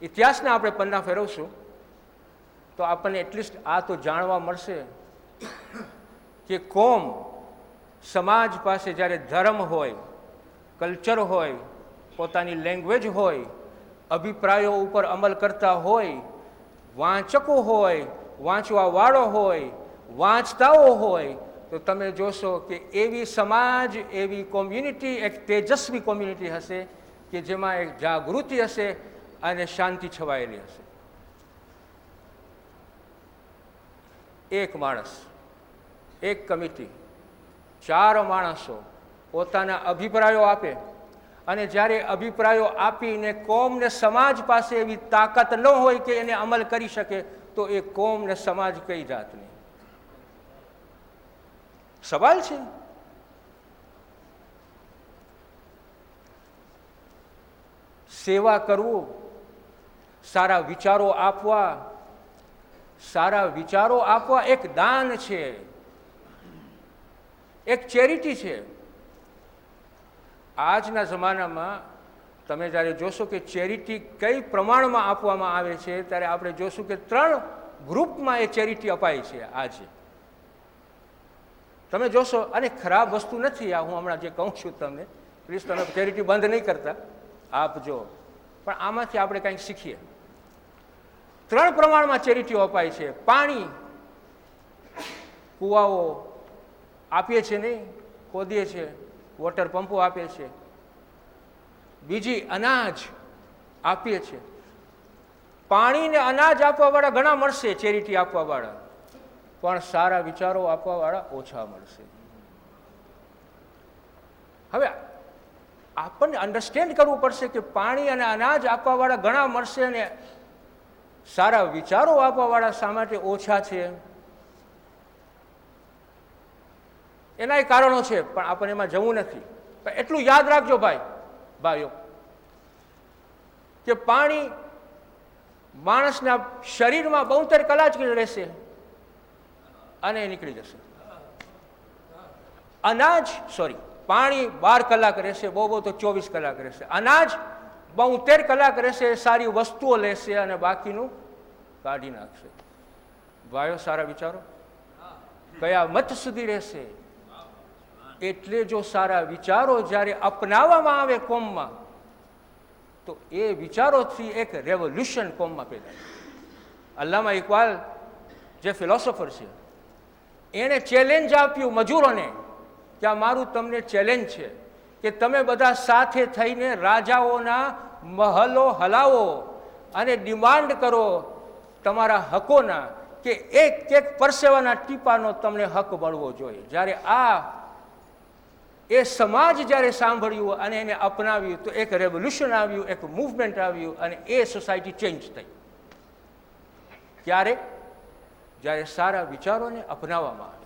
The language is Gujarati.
ઇતિહાસના આપણે પન્ના ફેરવશું તો આપણને એટલીસ્ટ આ તો જાણવા મળશે કે કોમ સમાજ પાસે જ્યારે ધર્મ હોય, કલ્ચર હોય, પોતાની લેંગ્વેજ હોય, અભિપ્રાયો ઉપર અમલ કરતા હોય, વાંચકો હોય, વાંચવાવાળો હોય, વાંચતાઓ હોય, તો તમે જોશો કે એવી સમાજ, એવી કોમ્યુનિટી એક તેજસ્વી કોમ્યુનિટી હશે કે જેમાં એક જાગૃતિ હશે અને શાંતિ છવાયેલી હશે. એક માણસ, એક કમિટી, 4 માણસો પોતાના અભિપ્રાયો આપે અને જ્યારે અભિપ્રાયો આપીને કોમને સમાજ પાસે એવી તાકાત ન હોય કે એને અમલ કરી શકે તો એ કોમ ને સમાજ કઈ જાતની? સવાલ છે. સેવા કરવું, સારા વિચારો આપવા એક દાન છે, એક ચેરિટી છે. આજના જમાનામાં તમે જ્યારે જોશો કે ચેરિટી કઈ પ્રમાણમાં આપવામાં આવે છે ત્યારે આપણે જોશું કે 3 ગ્રુપમાં એ ચેરિટી અપાય છે. આજે તમે જોશો, અને ખરાબ વસ્તુ નથી આ, હું હમણાં જે કહું છું તમને, પ્લીઝ તમે ચેરિટી બંધ નહીં કરતા, આપજો, પણ આમાંથી આપણે કંઈક શીખીએ. 3 પ્રમાણમાં ચેરિટીઓ અપાય છે. પાણી, કૂવાઓ આપીએ છીએ નહીં, ખોદીએ છીએ, વોટર પંપો આપે છે. બીજી અનાજ આપીએ છીએ. પાણી ને અનાજ આપવાવાળા ઘણા મળશે, ચેરિટી આપવાવાળા, પણ સારા વિચારો આપવાવાળા ઓછા મળશે. હવે આપણને અન્ડરસ્ટેન્ડ કરવું પડશે કે પાણી અને અનાજ આપવાવાળા ઘણા મળશે અને સારા વિચારો આપવાવાળા શા માટે ઓછા છે? એના કારણો છે, પણ આપણને એમાં જવું નથી. પણ એટલું યાદ રાખજો ભાઈઓ કે પાણી માણસના શરીરમાં 72 કલાક જ રહેશે અને નીકળી જશે. પાણી 12 કલાક રહેશે, બહુ તો 24 કલાક રહેશે. અનાજ 72 કલાક રહેશે, સારી વસ્તુઓ લેશે અને બાકીનું કાઢી નાખશે. ભાઈઓ, સારા વિચારો કયા મત સુધી રહેશે? એટલે જો સારા વિચારો જ્યારે અપનાવવામાં આવે કોમમાં, તો એ વિચારોથી એક રેવોલ્યુશન કોમમાં પેદા થાય. અલ્લામા ઇકબાલ જે ફિલોસોફર છે, એણે ચેલેન્જ આપ્યું મજૂરોને કે આ મારું તમને ચેલેન્જ છે કે તમે બધા સાથે થઈને રાજાઓના મહલો હલાવો અને ડિમાન્ડ કરો તમારા હકોના, કે એક પરસેવાના ટીપાનો તમને હક મળવો જોઈએ. જ્યારે એ સમાજ જ્યારે સાંભળ્યું અને એને અપનાવ્યું તો એક રેવોલ્યુશન આવ્યું, એક મૂવમેન્ટ આવ્યું અને એ સોસાયટી ચેન્જ થઈ. ક્યારે? જ્યારે સારા વિચારોને અપનાવવામાં આવે.